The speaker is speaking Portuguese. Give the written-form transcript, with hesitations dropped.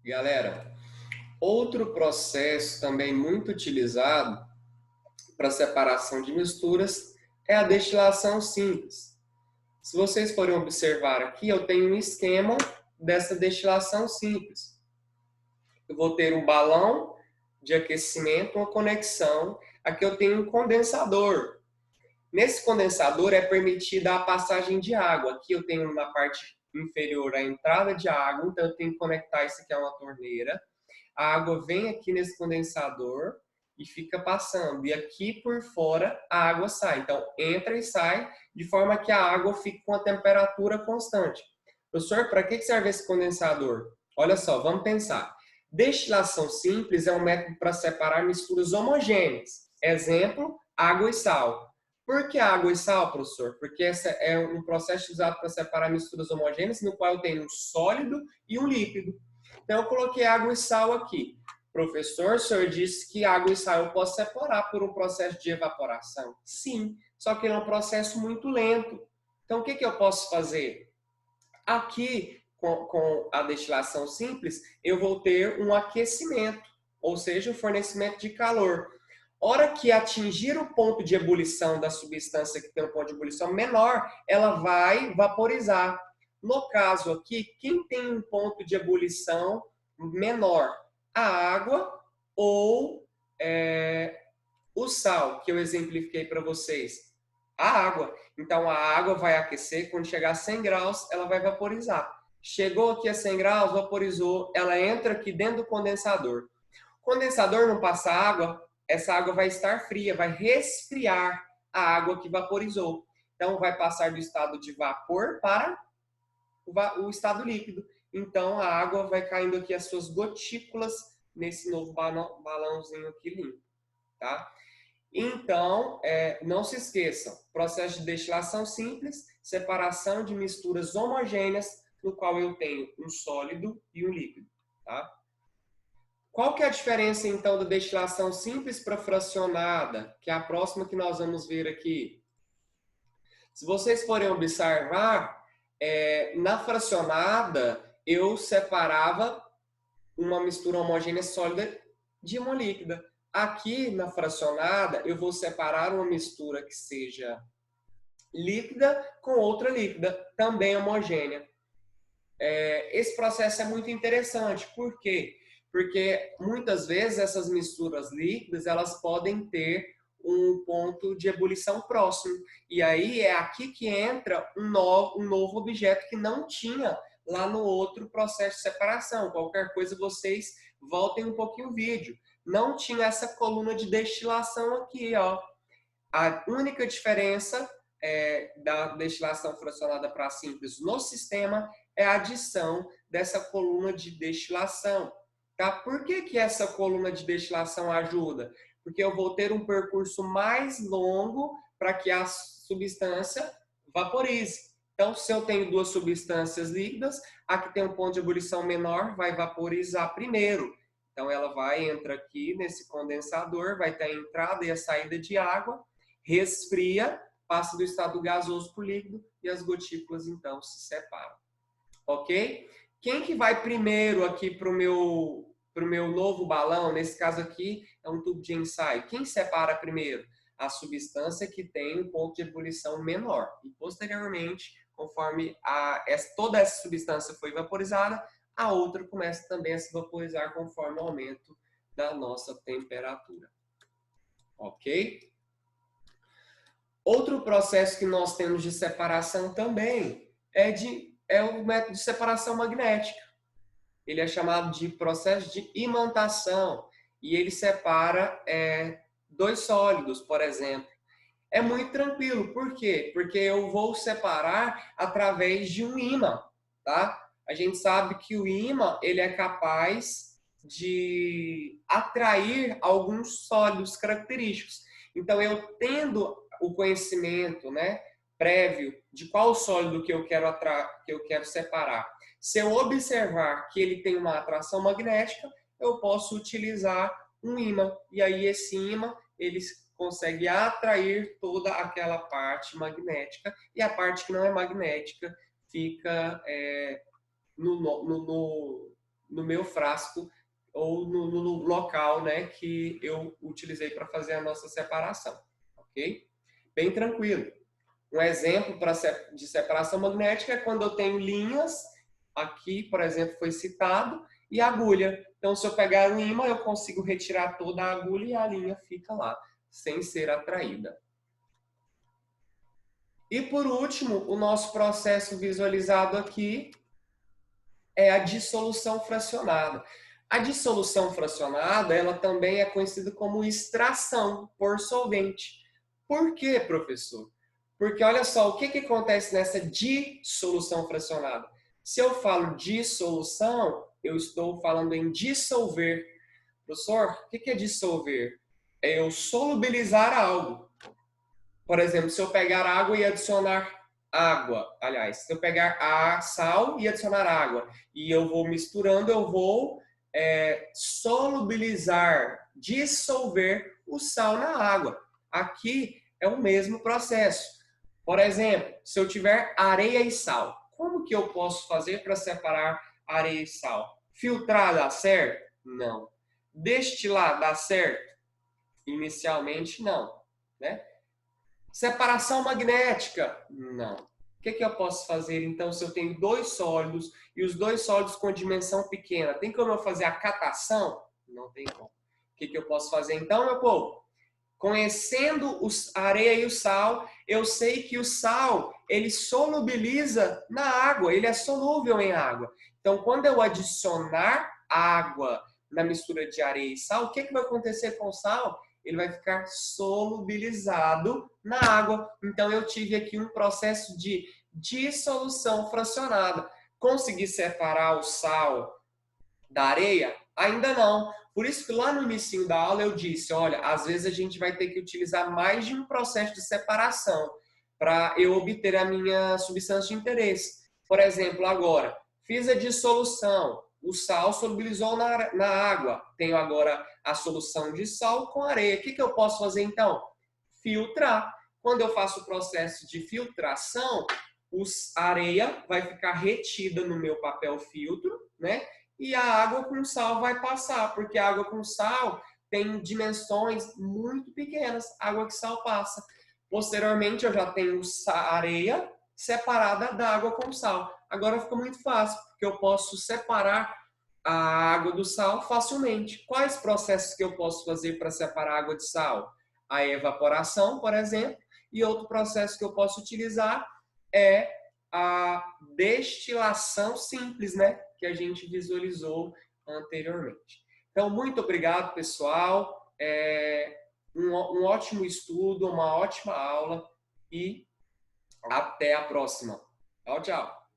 Galera, outro processo também muito utilizado para separação de misturas é a destilação simples. Se vocês forem observar aqui, eu tenho um esquema dessa destilação simples. Eu vou ter um balão de aquecimento, uma conexão. Aqui eu tenho um condensador. Nesse condensador é permitida a passagem de água. Aqui eu tenho na parte inferior a entrada de água, então eu tenho que conectar isso aqui a uma torneira. A água vem aqui nesse condensador e fica passando. E aqui por fora a água sai. Então entra e sai de forma que a água fique com a temperatura constante. Professor, para que serve esse condensador? Olha só, vamos pensar. Destilação simples é um método para separar misturas homogêneas. Exemplo, água e sal. Por que água e sal, professor? Porque esse é um processo usado para separar misturas homogêneas, no qual eu tenho um sólido e um líquido. Então, eu coloquei água e sal aqui. Professor, o senhor disse que água e sal eu posso separar por um processo de evaporação? Sim, só que ele é um processo muito lento. Então, o que eu posso fazer? Aqui, com a destilação simples, eu vou ter um aquecimento, ou seja, o fornecimento de calor. Hora que atingir o ponto de ebulição da substância que tem um ponto de ebulição menor, ela vai vaporizar. No caso aqui, quem tem um ponto de ebulição menor? A água ou o sal, que eu exemplifiquei para vocês. A água. Então, a água vai aquecer, quando chegar a 100 graus, ela vai vaporizar. Chegou aqui a 100 graus, vaporizou, ela entra aqui dentro do condensador. O condensador não passa água, essa água vai estar fria, vai resfriar a água que vaporizou. Então, vai passar do estado de vapor para o estado líquido. Então, a água vai caindo aqui as suas gotículas nesse novo balãozinho aqui limpo, tá? Então, não se esqueçam, processo de destilação simples, separação de misturas homogêneas, no qual eu tenho um sólido e um líquido, tá? Qual que é a diferença, então, da destilação simples para fracionada, que é a próxima que nós vamos ver aqui? Se vocês forem observar, na fracionada, eu separava uma mistura homogênea sólida de uma líquida. Aqui, na fracionada, eu vou separar uma mistura que seja líquida com outra líquida, também homogênea. Esse processo é muito interessante. Por quê? Porque muitas vezes essas misturas líquidas elas podem ter um ponto de ebulição próximo. E aí é aqui que entra um novo objeto que não tinha lá no outro processo de separação. Qualquer coisa vocês voltem um pouquinho o vídeo. Não tinha essa coluna de destilação aqui, ó. A única diferença da destilação fracionada para simples no sistema é a adição dessa coluna de destilação. Tá? Por que essa coluna de destilação ajuda? Porque eu vou ter um percurso mais longo para que a substância vaporize. Então, se eu tenho duas substâncias líquidas, a que tem um ponto de ebulição menor vai vaporizar primeiro. Então, ela entra aqui nesse condensador, vai ter a entrada e a saída de água, resfria, passa do estado gasoso para o líquido e as gotículas, então, se separam. Ok? Quem que vai primeiro aqui para o meu novo balão? Nesse caso aqui, é um tubo de ensaio. Quem separa primeiro? A substância que tem um ponto de ebulição menor. E, posteriormente, conforme toda essa substância foi vaporizada, a outra começa também a se vaporizar conforme o aumento da nossa temperatura. Ok? Outro processo que nós temos de separação também é o método de separação magnética. Ele é chamado de processo de imantação e ele separa dois sólidos, por exemplo. É muito tranquilo, por quê? Porque eu vou separar através de um ímã, tá? A gente sabe que o ímã ele é capaz de atrair alguns sólidos característicos. Então, eu tendo o conhecimento, né, prévio de qual sólido que eu quero separar, se eu observar que ele tem uma atração magnética, eu posso utilizar um ímã. E aí esse ímã ele consegue atrair toda aquela parte magnética e a parte que não é magnética fica no meu frasco ou no local, né, que eu utilizei para fazer a nossa separação, ok? Bem tranquilo. Um exemplo de separação magnética é quando eu tenho linhas, aqui, por exemplo, foi citado, e agulha. Então, se eu pegar um ímã, eu consigo retirar toda a agulha e a linha fica lá, sem ser atraída. E por último, o nosso processo visualizado aqui é a dissolução fracionada. A dissolução fracionada, ela também é conhecida como extração por solvente. Por quê, professor? Porque olha só, o que acontece nessa dissolução fracionada? Se eu falo dissolução, eu estou falando em dissolver. Professor, o que é dissolver? É eu solubilizar algo. Por exemplo, se eu pegar água e adicionar água, aliás, se eu pegar a sal e adicionar água, e eu vou misturando, eu vou solubilizar, dissolver o sal na água. Aqui é o mesmo processo. Por exemplo, se eu tiver areia e sal, como que eu posso fazer para separar areia e sal? Filtrar dá certo? Não. Destilar dá certo? Inicialmente não, né? Separação magnética? Não. O que eu posso fazer, então, se eu tenho dois sólidos e os dois sólidos com dimensão pequena? Tem como eu fazer a catação? Não tem como. O que eu posso fazer, então, meu povo? Conhecendo a areia e o sal, eu sei que o sal, ele solubiliza na água, ele é solúvel em água. Então, quando eu adicionar água na mistura de areia e sal, o que vai acontecer com o sal? Ele vai ficar solubilizado na água. Então, eu tive aqui um processo de dissolução fracionada. Consegui separar o sal da areia? Ainda não. Por isso que lá no início da aula eu disse, olha, às vezes a gente vai ter que utilizar mais de um processo de separação para eu obter a minha substância de interesse. Por exemplo, agora, fiz a dissolução, o sal solubilizou na água, tenho agora a solução de sal com areia. O que eu posso fazer então? Filtrar. Quando eu faço o processo de filtração, a areia vai ficar retida no meu papel filtro, né? E a água com sal vai passar, porque a água com sal tem dimensões muito pequenas, água que sal passa. Posteriormente, eu já tenho a areia separada da água com sal. Agora fica muito fácil, porque eu posso separar a água do sal facilmente. Quais processos que eu posso fazer para separar a água de sal? A evaporação, por exemplo, e outro processo que eu posso utilizar é a destilação simples, né? Que a gente visualizou anteriormente. Então, muito obrigado, pessoal. Um ótimo estudo, uma ótima aula e até a próxima. Tchau, tchau.